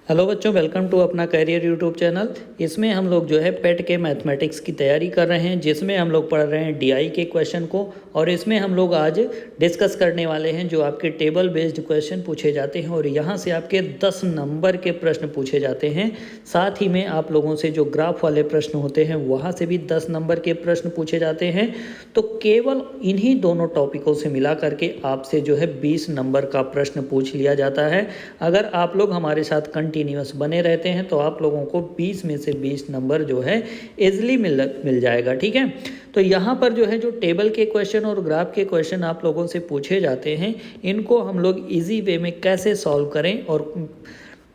Hello बच्चों, welcome to अपना career YouTube channel. इसमें हम लोग जो है पेट के मैथमेटिक्स की तैयारी कर रहे हैं, जिसमें हम लोग पढ़ रहे हैं डीआई के क्वेश्चन को। और इसमें हम लोग आज डिस्कस करने वाले हैं जो आपके टेबल बेस्ड क्वेश्चन पूछे जाते हैं और यहाँ से आपके 10 नंबर के प्रश्न पूछे जाते हैं। साथ ही में आप लोगों से जो ग्राफ वाले प्रश्न होते हैं वहाँ से भी 10 नंबर के प्रश्न पूछे जाते हैं। तो केवल इन्हीं दोनों टॉपिकों से मिला करके आपसे जो है 20 नंबर का प्रश्न पूछ लिया जाता है। अगर आप लोग हमारे साथ कंटिन्यूअस बने रहते हैं तो आप लोगों को 20 में से 20 नंबर जो है इजली मिल जाएगा। ठीक है, तो यहाँ पर जो है जो टेबल के क्वेश्चन और ग्राफ के क्वेश्चन आप लोगों से पूछे जाते हैं, इनको हम लोग इजी वे में कैसे सॉल्व करें और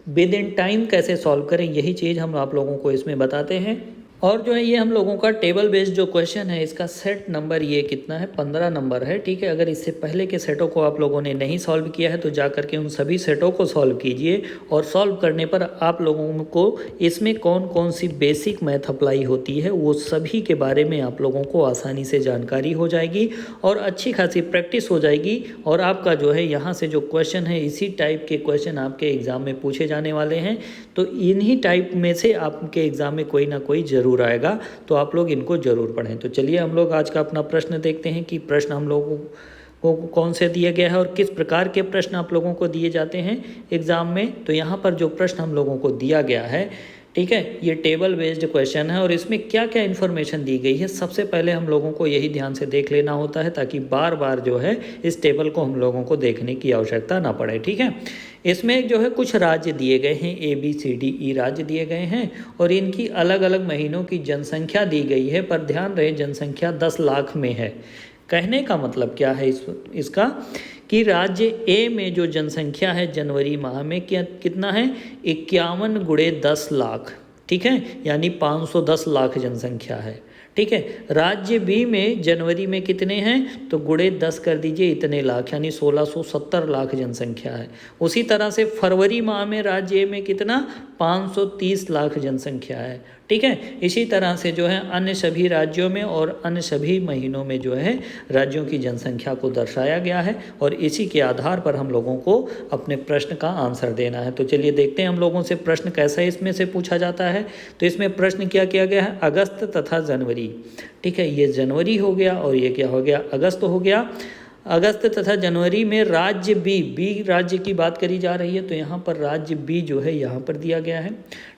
विद इन टाइम कैसे सॉल्व करें, यही चीज़ हम आप लोगों को इसमें बताते हैं। और जो है ये हम लोगों का टेबल बेस्ड जो क्वेश्चन है, इसका सेट नंबर ये कितना है, 15 नंबर है। ठीक है, अगर इससे पहले के सेटों को आप लोगों ने नहीं सॉल्व किया है तो जा करके उन सभी सेटों को सॉल्व कीजिए। और सॉल्व करने पर आप लोगों को इसमें कौन कौन सी बेसिक मैथ अप्लाई होती है वो सभी के बारे में आप लोगों को आसानी से जानकारी हो जाएगी और अच्छी खासी प्रैक्टिस हो जाएगी। और आपका जो है यहाँ से जो क्वेश्चन है, इसी टाइप के क्वेश्चन आपके एग्ज़ाम में पूछे जाने वाले हैं। तो इन्हीं टाइप में से आपके एग्ज़ाम में कोई ना कोई ज़रूर आएगा, तो आप लोग इनको ज़रूर पढ़ें। तो चलिए हम लोग आज का अपना प्रश्न देखते हैं कि प्रश्न हम लोगों को कौन से दिया गया है और किस प्रकार के प्रश्न आप लोगों को दिए जाते हैं एग्ज़ाम में। तो यहाँ पर जो प्रश्न हम लोगों को दिया गया है, ठीक है, ये टेबल बेस्ड क्वेश्चन है और इसमें क्या क्या इन्फॉर्मेशन दी गई है सबसे पहले हम लोगों को यही ध्यान से देख लेना होता है, ताकि बार बार जो है इस टेबल को हम लोगों को देखने की आवश्यकता ना पड़े। ठीक है, इसमें जो है कुछ राज्य दिए गए हैं, ABCDE राज्य दिए गए हैं और इनकी अलग अलग महीनों की जनसंख्या दी गई है। पर ध्यान रहे जनसंख्या 10 लाख में है। कहने का मतलब क्या है इसका कि राज्य ए में जो जनसंख्या है जनवरी माह में कितना है, 51 गुणे 10 लाख। ठीक है, यानी 510 लाख जनसंख्या है। ठीक है, राज्य बी में जनवरी में कितने हैं, तो गुणे 10 कर दीजिए, इतने लाख, यानी 1670 लाख जनसंख्या है। उसी तरह से फरवरी माह में राज्य ए में कितना, 530 लाख जनसंख्या है। ठीक है, इसी तरह से जो है अन्य सभी राज्यों में और अन्य सभी महीनों में जो है राज्यों की जनसंख्या को दर्शाया गया है और इसी के आधार पर हम लोगों को अपने प्रश्न का आंसर देना है। तो चलिए देखते हैं हम लोगों से प्रश्न कैसा इसमें से पूछा जाता है। तो इसमें प्रश्न क्या किया गया है, अगस्त तथा जनवरी। ठीक है, ये जनवरी हो गया और ये क्या हो गया, अगस्त हो गया। अगस्त तथा जनवरी में राज्य बी राज्य की बात करी जा रही है, तो यहाँ पर राज्य बी जो है यहाँ पर दिया गया है।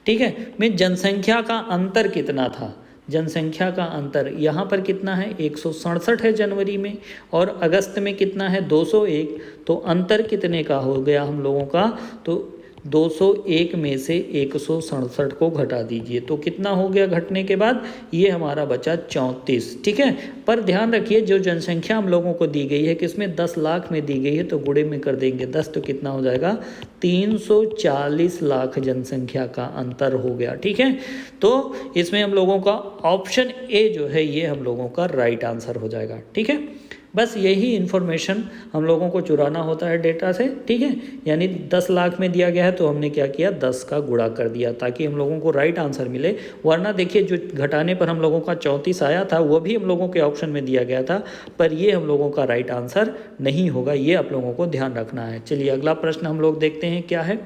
ठीक है, में जनसंख्या का अंतर कितना था, जनसंख्या का अंतर यहाँ पर कितना है, 167 है जनवरी में और अगस्त में कितना है, 201। तो अंतर कितने का हो गया हम लोगों का, तो 201 में से 167 को घटा दीजिए तो कितना हो गया घटने के बाद, ये हमारा बचा 34। ठीक है, पर ध्यान रखिए जो जनसंख्या हम लोगों को दी गई है किसमें, 10 लाख में दी गई है, तो गुणे में कर देंगे 10 तो कितना हो जाएगा, 340 लाख जनसंख्या का अंतर हो गया। ठीक है, तो इसमें हम लोगों का ऑप्शन ए जो है ये हम लोगों का राइट आंसर हो जाएगा। ठीक है, बस यही इन्फॉर्मेशन हम लोगों को चुराना होता है डेटा से। ठीक है, यानी 10 लाख में दिया गया है तो हमने क्या किया, 10 का गुणा कर दिया ताकि हम लोगों को राइट आंसर मिले। वरना देखिए जो घटाने पर हम लोगों का 34 आया था वो भी हम लोगों के ऑप्शन में दिया गया था, पर ये हम लोगों का राइट आंसर नहीं होगा, ये आप लोगों को ध्यान रखना है। चलिए अगला प्रश्न हम लोग देखते हैं क्या है।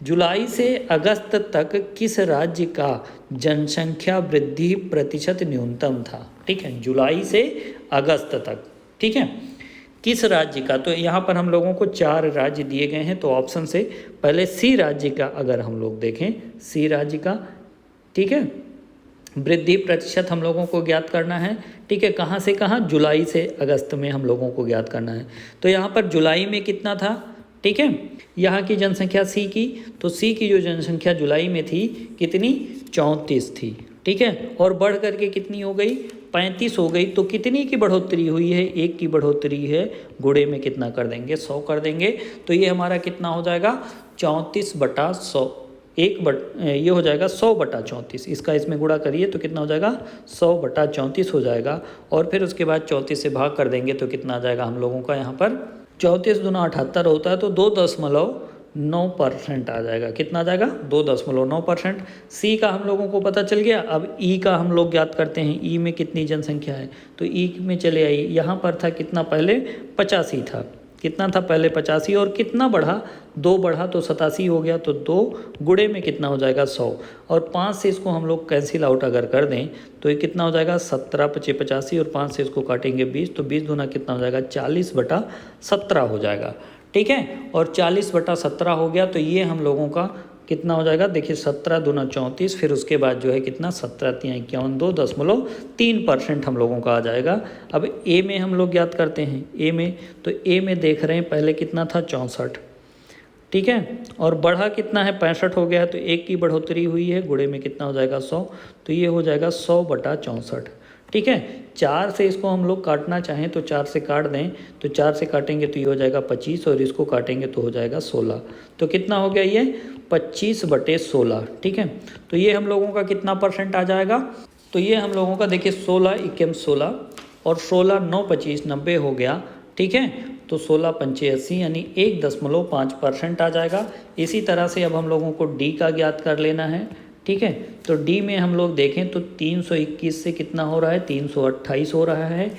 जुलाई से अगस्त तक किस राज्य का जनसंख्या वृद्धि प्रतिशत न्यूनतम था। ठीक है, जुलाई से अगस्त तक, ठीक है, किस राज्य का, तो यहाँ पर हम लोगों को 4 राज्य दिए गए हैं। तो ऑप्शन से पहले सी राज्य का अगर हम लोग देखें, सी राज्य का, ठीक है, वृद्धि प्रतिशत हम लोगों को ज्ञात करना है। ठीक है, कहाँ से कहाँ, जुलाई से अगस्त में हम लोगों को ज्ञात करना है। तो यहाँ पर जुलाई में कितना था, ठीक है, यहाँ की जनसंख्या सी की, तो सी की जो जनसंख्या जुलाई में थी कितनी, 34 थी। ठीक है, और बढ़ करके कितनी हो गई, 35 हो गई। तो कितनी की बढ़ोतरी हुई है, 1 की बढ़ोतरी है, गुणे में कितना कर देंगे, 100 कर देंगे। तो ये हमारा कितना हो जाएगा, 34/100, ये हो जाएगा 100/34। इसका इसमें गुणा करिए तो कितना हो जाएगा, 100/34 हो जाएगा। और फिर उसके बाद 34 से भाग कर देंगे तो कितना आ जाएगा हम लोगों का, यहाँ पर 34 दूना 78 होता है, तो 2.9% आ जाएगा। कितना आ जाएगा, 2.9%। सी का हम लोगों को पता चल गया। अब ई का हम लोग ज्ञात करते हैं, ई में कितनी जनसंख्या है, तो ई में चले आई, यहाँ पर था कितना पहले, 85 था। कितना था पहले 85 और कितना बढ़ा, 2 बढ़ा तो 87 हो गया, तो 2 गुणे में कितना हो जाएगा 100 और 5 से इसको हम लोग कैंसिल आउट अगर कर दें तो ये कितना हो जाएगा 17 पचे 85 और 5 से इसको काटेंगे 20, तो 20 दूना कितना हो जाएगा 40/17 हो जाएगा। ठीक है, और 40/17 हो गया तो ये हम लोगों का कितना हो जाएगा, देखिए 17 दूना 34, फिर उसके बाद जो है कितना 17 तिया 51, 2.3% हम लोगों का आ जाएगा। अब ए में हम लोग याद करते हैं, ए में तो ए में देख रहे हैं पहले कितना था 64, ठीक है, और बढ़ा कितना है 65 हो गया है, तो 1 की बढ़ोतरी हुई है, गुणे में कितना हो जाएगा 100, तो ये हो जाएगा 100/64। ठीक है, 4 से इसको हम लोग काटना चाहें तो 4 से काट दें, तो 4 से काटेंगे तो ये हो जाएगा 25 और इसको काटेंगे तो हो जाएगा 16, तो कितना हो गया ये 25/16। ठीक है, तो ये हम लोगों का कितना परसेंट आ जाएगा, तो ये हम लोगों का देखिए 16 × 16 और 16 9 25 90 हो गया। ठीक है, तो 16 पंचे 80 यानी 1.5% आ जाएगा। इसी तरह से अब हम लोगों को डी का ज्ञात कर लेना है। ठीक है, तो डी में हम लोग देखें तो 321 से कितना हो रहा है 328 हो रहा है,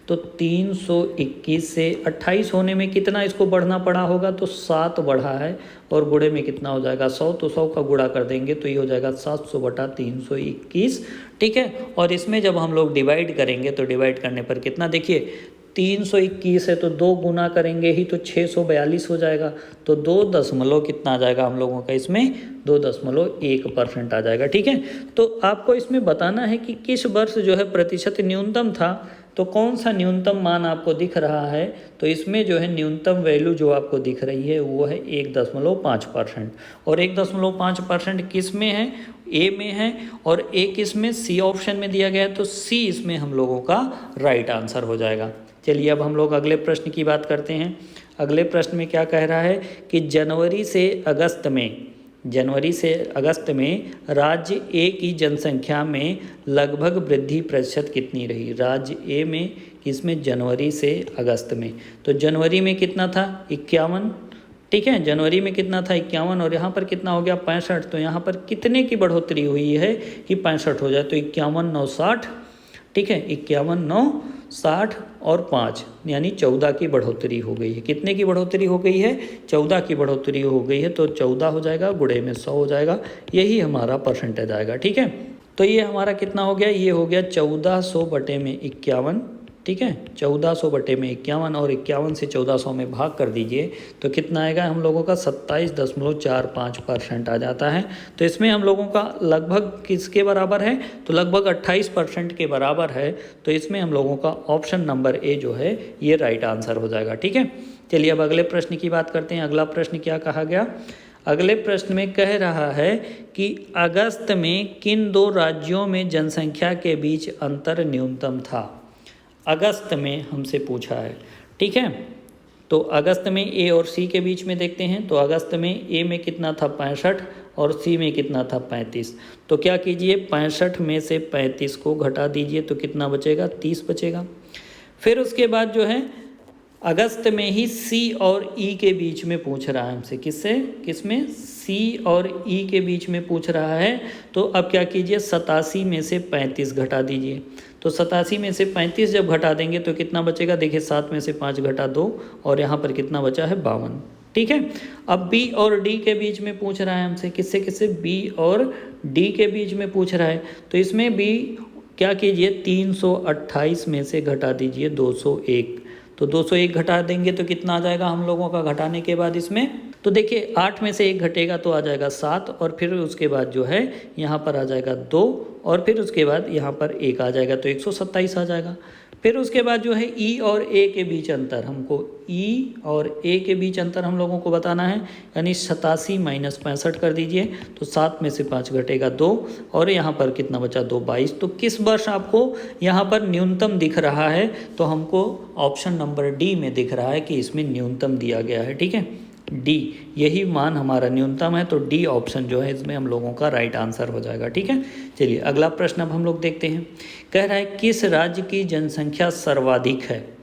तो 321 से 28 होने में कितना इसको बढ़ना पड़ा होगा, तो 7 बढ़ा है और गुणे में कितना हो जाएगा 100, तो 100 का गुणा कर देंगे तो ये हो जाएगा 700/321। ठीक है, और इसमें जब हम लोग डिवाइड करेंगे तो डिवाइड करने पर कितना, देखिए 321 है तो 2 गुना करेंगे ही तो 642 हो जाएगा, तो 2 दशमलव कितना आ जाएगा हम लोगों का इसमें 2.1% आ जाएगा। ठीक है, तो आपको इसमें बताना है कि किस वर्ष जो है प्रतिशत न्यूनतम था, तो कौन सा न्यूनतम मान आपको दिख रहा है, तो इसमें जो है न्यूनतम वैल्यू जो आपको दिख रही है वो है 1.5%, और 1.5% किस में है, ए में है, और ए किस में, सी ऑप्शन में दिया गया है, तो सी इसमें हम लोगों का राइट आंसर हो जाएगा। चलिए अब हम लोग अगले प्रश्न की बात करते हैं। अगले प्रश्न में क्या कह रहा है कि जनवरी से अगस्त में राज्य ए की जनसंख्या में लगभग वृद्धि प्रतिशत कितनी रही, राज्य ए में किसमें, जनवरी से अगस्त में, तो जनवरी में कितना था 51। ठीक है, जनवरी में कितना था 51 और यहाँ पर कितना हो गया 65, तो यहाँ पर कितने की बढ़ोतरी हुई है कि 65 हो जाए, तो 51 9 60। ठीक है, 51 9 60 और 5 यानी 14 की बढ़ोतरी हो गई है। कितने की बढ़ोतरी हो गई है, 14 की बढ़ोतरी हो गई है, तो 14 हो जाएगा, गुणे में 100 हो जाएगा, यही हमारा परसेंटेज आएगा। ठीक है, तो ये हमारा कितना हो गया, ये हो गया 1400/51। ठीक है, 1400/51 और 51 से 1400 में भाग कर दीजिए तो कितना आएगा हम लोगों का 27.45% आ जाता है। तो इसमें हम लोगों का लगभग किसके बराबर है, तो लगभग 28% के बराबर है, तो इसमें हम लोगों का ऑप्शन नंबर ए जो है ये राइट आंसर हो जाएगा। ठीक है, चलिए अब अगले प्रश्न की बात करते हैं। अगला प्रश्न क्या कहा गया, अगले प्रश्न में कह रहा है कि अगस्त में किन 2 राज्यों में जनसंख्या के बीच अंतर न्यूनतम था, अगस्त में हमसे पूछा है। ठीक है, तो अगस्त में ए और सी के बीच में देखते हैं, तो अगस्त में ए में कितना था 65 और सी में कितना था 35, तो क्या कीजिए 65 में से 35 को घटा दीजिए तो कितना बचेगा 30 बचेगा। फिर उसके बाद जो है अगस्त में ही सी और ई के बीच में पूछ रहा है हमसे, किसमें सी और ई के बीच में पूछ रहा है, तो अब क्या कीजिए 87 में से 35 घटा दीजिए, तो 87 में से 35 जब घटा देंगे तो कितना बचेगा, देखिए 7 में से 5 घटा 2 और यहाँ पर कितना बचा है 52। ठीक है, अब बी और डी के बीच में पूछ रहा है हमसे, किससे बी और डी के बीच में पूछ रहा है, तो इसमें भी क्या कीजिए 328 में से घटा दीजिए 201, तो 201 घटा देंगे तो कितना आ जाएगा हम लोगों का घटाने के बाद इसमें, तो देखिए 8 में से 1 घटेगा तो आ जाएगा 7 और फिर उसके बाद जो है यहाँ पर आ जाएगा 2 और फिर उसके बाद यहाँ पर 1 आ जाएगा तो 127 आ जाएगा। फिर उसके बाद जो है ई और ए के बीच अंतर, हमको ई और ए के बीच अंतर हम लोगों को बताना है, यानी 87 - 65 कर दीजिए तो 7 में से 5 घटेगा 2 और यहाँ पर कितना बचा 2 22। तो किस वर्ष आपको यहाँ पर न्यूनतम दिख रहा है, तो हमको ऑप्शन नंबर डी में दिख रहा है कि इसमें न्यूनतम दिया गया है। ठीक है, डी यही मान हमारा न्यूनतम है, तो डी ऑप्शन जो है इसमें हम लोगों का राइट आंसर हो जाएगा। ठीक है, चलिए अगला प्रश्न अब हम लोग देखते हैं। कह रहा है किस राज्य की जनसंख्या सर्वाधिक है।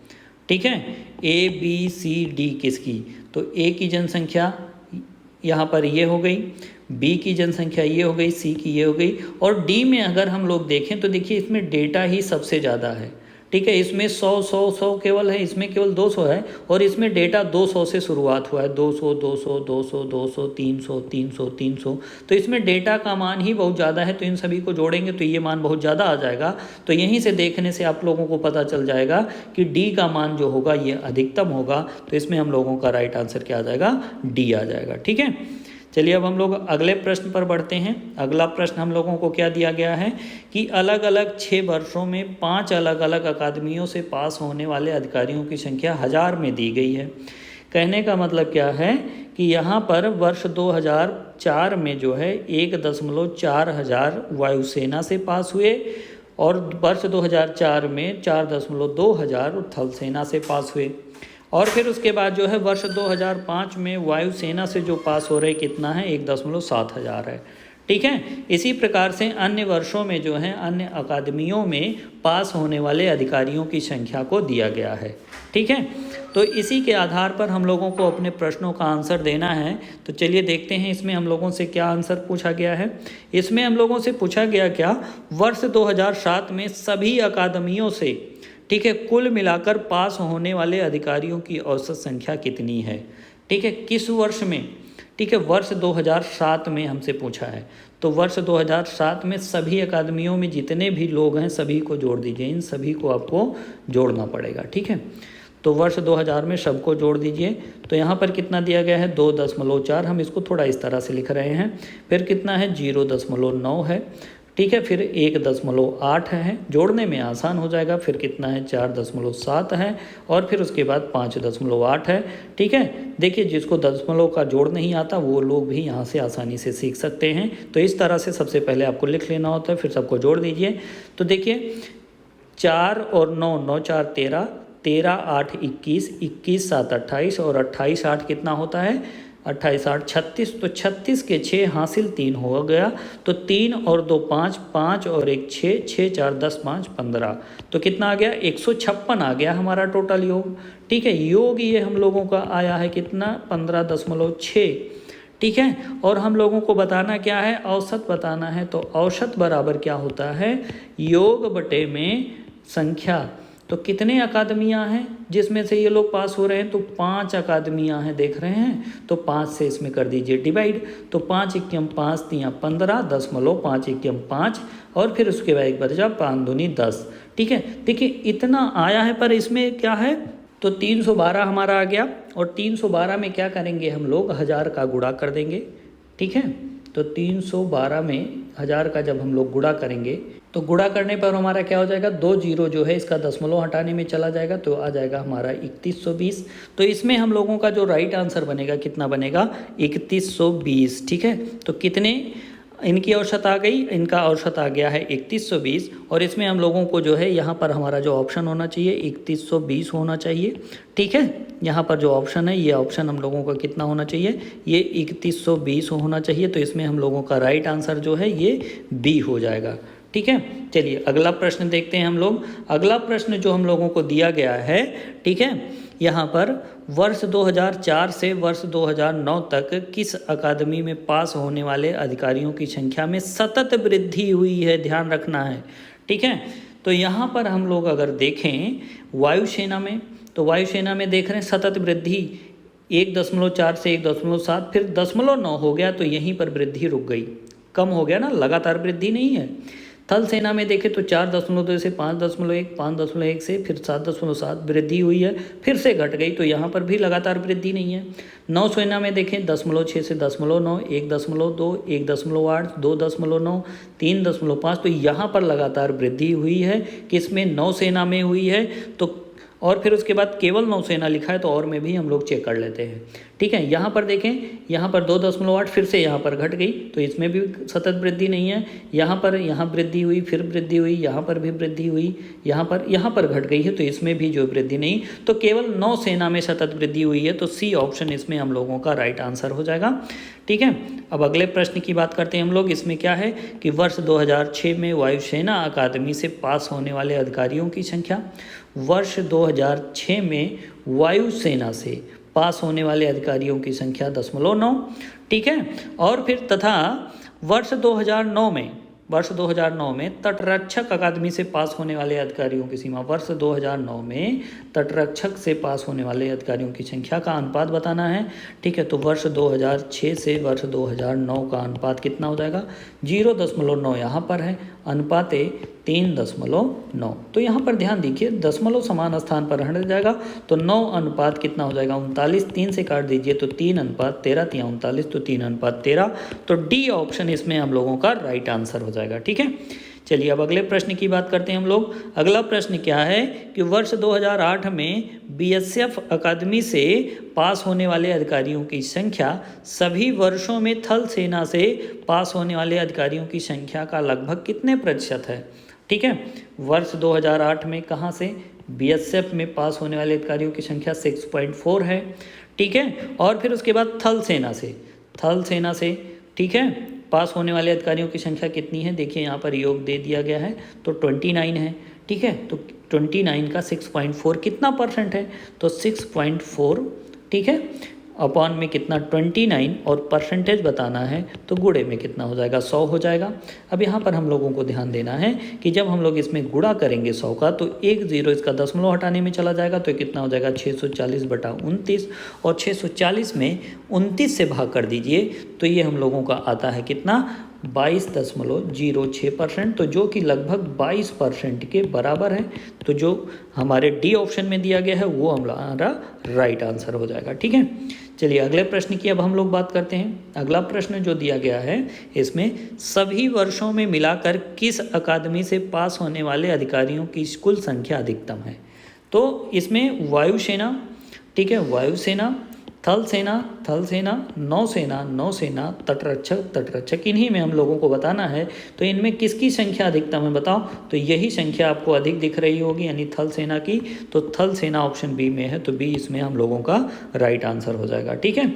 ठीक है, ए बी सी डी किसकी, तो ए की जनसंख्या यहाँ पर ये हो गई, बी की जनसंख्या ये हो गई, सी की ये हो गई, और डी में अगर हम लोग देखें तो देखिए इसमें डेटा ही सबसे ज़्यादा है। ठीक है। इसमें 100 केवल है, इसमें केवल 200 है और इसमें डेटा 200 से शुरुआत हुआ है, 200 200 200 200 300 300 300। तो इसमें डेटा का मान ही बहुत ज़्यादा है, तो इन सभी को जोड़ेंगे तो ये मान बहुत ज़्यादा आ जाएगा। तो यहीं से देखने से आप लोगों को पता चल जाएगा कि डी का मान जो होगा ये अधिकतम होगा। तो इसमें हम लोगों का राइट आंसर क्या आ जाएगा, डी आ जाएगा। ठीक है, चलिए अब हम लोग अगले प्रश्न पर बढ़ते हैं। अगला प्रश्न हम लोगों को क्या दिया गया है कि अलग अलग 6 वर्षों में 5 अलग अलग अकादमियों से पास होने वाले अधिकारियों की संख्या 1000 में दी गई है। कहने का मतलब क्या है कि यहाँ पर वर्ष 2004 में जो है 1.4 हजार वायुसेना से पास हुए और वर्ष 2004 में 4.2 हजार थल सेना से पास हुए। और फिर उसके बाद जो है वर्ष 2005 में वायुसेना से जो पास हो रहे कितना है, 1.7 हजार है। ठीक है, इसी प्रकार से अन्य वर्षों में जो है अन्य अकादमियों में पास होने वाले अधिकारियों की संख्या को दिया गया है। ठीक है, तो इसी के आधार पर हम लोगों को अपने प्रश्नों का आंसर देना है। तो चलिए देखते हैं इसमें हम लोगों से क्या आंसर पूछा गया है। इसमें हम लोगों से पूछा गया क्या, वर्ष 2007 में सभी अकादमियों से, ठीक है, कुल मिलाकर पास होने वाले अधिकारियों की औसत संख्या कितनी है। ठीक है, किस वर्ष में, ठीक है, वर्ष 2007 में हमसे पूछा है। तो वर्ष 2007 में सभी अकादमियों में जितने भी लोग हैं सभी को जोड़ दीजिए, इन सभी को आपको जोड़ना पड़ेगा। ठीक है, तो वर्ष 2000 में सबको जोड़ दीजिए। तो यहाँ पर कितना दिया गया है, 2.4, हम इसको थोड़ा इस तरह से लिख रहे हैं। फिर कितना है, 0.9 है। ठीक है, फिर 1.8 है, जोड़ने में आसान हो जाएगा। फिर कितना है, 4.7 है और फिर उसके बाद 5.8 है। ठीक है, देखिए जिसको दशमलव का जोड़ नहीं आता वो लोग भी यहाँ से आसानी से सीख सकते हैं। तो इस तरह से सबसे पहले आपको लिख लेना होता है, फिर सबको जोड़ दीजिए। तो देखिए 4 और 9, 9 4 13, 13 8 21, 21 7 28 और 28 8 कितना होता है, 28 8 36। तो 36 के 6 हासिल 3 हो गया। तो 3 और 2 5, 5 और 1 6, 6 4 10 5 15। तो कितना आ गया, 156 आ गया हमारा टोटल योग। ठीक है, योग ये हम लोगों का आया है कितना, 15.6। ठीक है, और हम लोगों को बताना क्या है, औसत बताना है। तो औसत बराबर क्या होता है, योग बटे में संख्या। तो कितने अकादमियां हैं जिसमें से ये लोग पास हो रहे हैं, तो 5 अकादमियां हैं, देख रहे हैं। तो 5 से इसमें कर दीजिए डिवाइड। तो 5 एकम 5 3 15, 5 एकम 5 और फिर उसके बाद एक बचा 5 दूनी 10। ठीक है, देखिए इतना आया है, पर इसमें क्या है, तो 312 हमारा आ गया। और 312 में क्या करेंगे हम लोग, 1000 का गुणा कर देंगे। ठीक है, तो 312 में 1000 का जब हम लोग गुणा करेंगे तो गुणा करने पर हमारा क्या हो जाएगा, 2 जीरो जो है इसका दशमलव हटाने में चला जाएगा, तो आ जाएगा हमारा 3120। तो इसमें हम लोगों का जो राइट आंसर बनेगा कितना बनेगा, 3120। ठीक है, तो कितने इनकी औसत आ गई, इनका औसत आ गया है 3120। और इसमें हम लोगों को जो है यहाँ पर हमारा जो ऑप्शन होना चाहिए 3120 होना चाहिए। ठीक है, यहाँ पर जो ऑप्शन है ये ऑप्शन हम लोगों का कितना होना चाहिए, ये 3120 होना चाहिए। तो इसमें हम लोगों का राइट आंसर जो है ये बी हो जाएगा। ठीक है, चलिए अगला प्रश्न देखते हैं हम लोग। अगला प्रश्न जो हम लोगों को दिया गया है, ठीक है, यहाँ पर वर्ष 2004 से वर्ष 2009 तक किस अकादमी में पास होने वाले अधिकारियों की संख्या में सतत वृद्धि हुई है, ध्यान रखना है। ठीक है, तो यहाँ पर हम लोग अगर देखें वायुसेना में, तो वायुसेना में देख रहे हैं सतत वृद्धि 1.4 से 1.7, फिर 0.9 हो गया, तो यहीं पर वृद्धि रुक गई, कम हो गया ना, लगातार वृद्धि नहीं है। थल सेना में देखें तो 4.2 से 5.1, 5.1 से फिर 7.7 वृद्धि हुई है, फिर से घट गई, तो यहाँ पर भी लगातार वृद्धि नहीं है। नौसेना में देखें 0.6 से 0.9, 1.2, 1.8, 2.9, 3.5, तो यहाँ पर लगातार वृद्धि हुई है। किसमें, नौसेना में हुई है। तो और फिर उसके बाद केवल नौसेना लिखा है, तो और में भी हम लोग चेक कर लेते हैं। ठीक है, यहाँ पर देखें, यहाँ पर 2.8 फिर से यहाँ पर घट गई, तो इसमें भी सतत वृद्धि नहीं है। यहाँ वृद्धि हुई, फिर वृद्धि हुई, यहाँ पर भी वृद्धि हुई, यहाँ पर घट गई है, तो इसमें भी जो वृद्धि नहीं, तो केवल नौसेना में सतत वृद्धि हुई है। तो सी ऑप्शन इसमें हम लोगों का राइट आंसर हो जाएगा। ठीक है, अब अगले प्रश्न की बात करते हैं हम लोग। इसमें क्या है कि वर्ष 2006 में वायुसेना अकादमी से पास होने वाले अधिकारियों की संख्या, वर्ष 2006 में वायुसेना से पास होने वाले अधिकारियों की संख्या 0.9। ठीक है, और फिर तथा वर्ष 2009 में वर्ष 2009 में तटरक्षक अकादमी से पास होने वाले अधिकारियों की सीमा, वर्ष 2009 में तटरक्षक से पास होने वाले अधिकारियों की संख्या का अनुपात बताना है। ठीक है, तो वर्ष 2006 से वर्ष 2009 का अनुपात कितना हो जाएगा, 0.9 यहाँ पर है, अनुपात 3.9। तो यहाँ पर ध्यान दीजिए दशमलव समान स्थान पर रह जाएगा, तो 9 अनुपात कितना हो जाएगा 39, 3 से काट दीजिए तो 3:13, 39 तो 3:13। तो डी ऑप्शन इसमें हम लोगों का राइट आंसर हो जाएगा। ठीक है, चलिए अब अगले प्रश्न की बात करते हैं हम लोग। अगला प्रश्न क्या है कि वर्ष 2008 में बीएसएफ अकादमी से पास होने वाले अधिकारियों की संख्या सभी वर्षों में थल सेना से पास होने वाले अधिकारियों की संख्या का लगभग कितने प्रतिशत है। ठीक है, वर्ष 2008 में कहाँ से बीएसएफ में पास होने वाले अधिकारियों की संख्या 6.4 है। ठीक है, और फिर उसके बाद थल सेना से ठीक है पास होने वाले अधिकारियों की संख्या कितनी है, देखिए यहाँ पर योग दे दिया गया है, तो 29 है। ठीक है, तो 29 का 6.4 कितना परसेंट है, तो 6.4 ठीक है अपॉन में कितना 29 और परसेंटेज बताना है तो गुणे में कितना हो जाएगा 100 हो जाएगा। अब यहाँ पर हम लोगों को ध्यान देना है कि जब हम लोग इसमें गुणा करेंगे 100 का तो 1 0 इसका दशमलव हटाने में चला जाएगा, तो कितना हो जाएगा 640/29, और 640 में 29 से भाग कर दीजिए तो ये हम लोगों का आता है कितना 22.06%, तो जो कि लगभग 22% के बराबर है। तो जो हमारे डी ऑप्शन में दिया गया है वो हमारा राइट आंसर हो जाएगा। ठीक है, चलिए अगले प्रश्न की अब हम लोग बात करते हैं। अगला प्रश्न जो दिया गया है इसमें सभी वर्षों में मिलाकर किस अकादमी से पास होने वाले अधिकारियों की कुल संख्या अधिकतम है। तो इसमें वायुसेना, ठीक है, वायुसेना, थल सेना, नौसेना, तटरक्षक इन्हीं में हम लोगों को बताना है। तो इनमें किसकी संख्या अधिकतम है बताओ, तो यही संख्या आपको अधिक दिख रही होगी यानी थल सेना की, तो थल सेना ऑप्शन बी में है, तो बी इसमें हम लोगों का राइट आंसर हो जाएगा। ठीक है,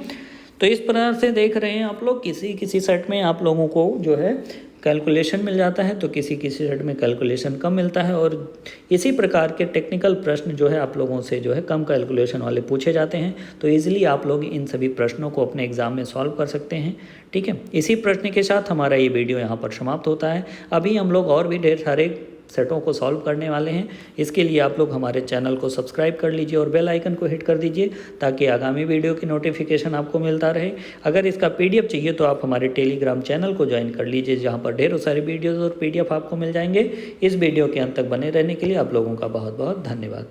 तो इस प्रकार से देख रहे हैं आप लोग किसी सेट में आप लोगों को जो है कैलकुलेशन मिल जाता है, तो किसी सेट में कैलकुलेशन कम मिलता है, और इसी प्रकार के टेक्निकल प्रश्न जो है आप लोगों से जो है कम कैलकुलेशन वाले पूछे जाते हैं। तो इजीली आप लोग इन सभी प्रश्नों को अपने एग्जाम में सॉल्व कर सकते हैं। ठीक है, इसी प्रश्न के साथ हमारा ये वीडियो यहाँ पर समाप्त होता है। अभी हम लोग और भी ढेर सारे सेटों को सॉल्व करने वाले हैं। इसके लिए आप लोग हमारे चैनल को सब्सक्राइब कर लीजिए और बेल आइकन को हिट कर दीजिए ताकि आगामी वीडियो की नोटिफिकेशन आपको मिलता रहे। अगर इसका पीडीएफ चाहिए तो आप हमारे टेलीग्राम चैनल को ज्वाइन कर लीजिए, जहां पर ढेरों सारे वीडियोज़ और पीडीएफ आपको मिल जाएंगे। इस वीडियो के अंत तक बने रहने के लिए आप लोगों का बहुत बहुत धन्यवाद।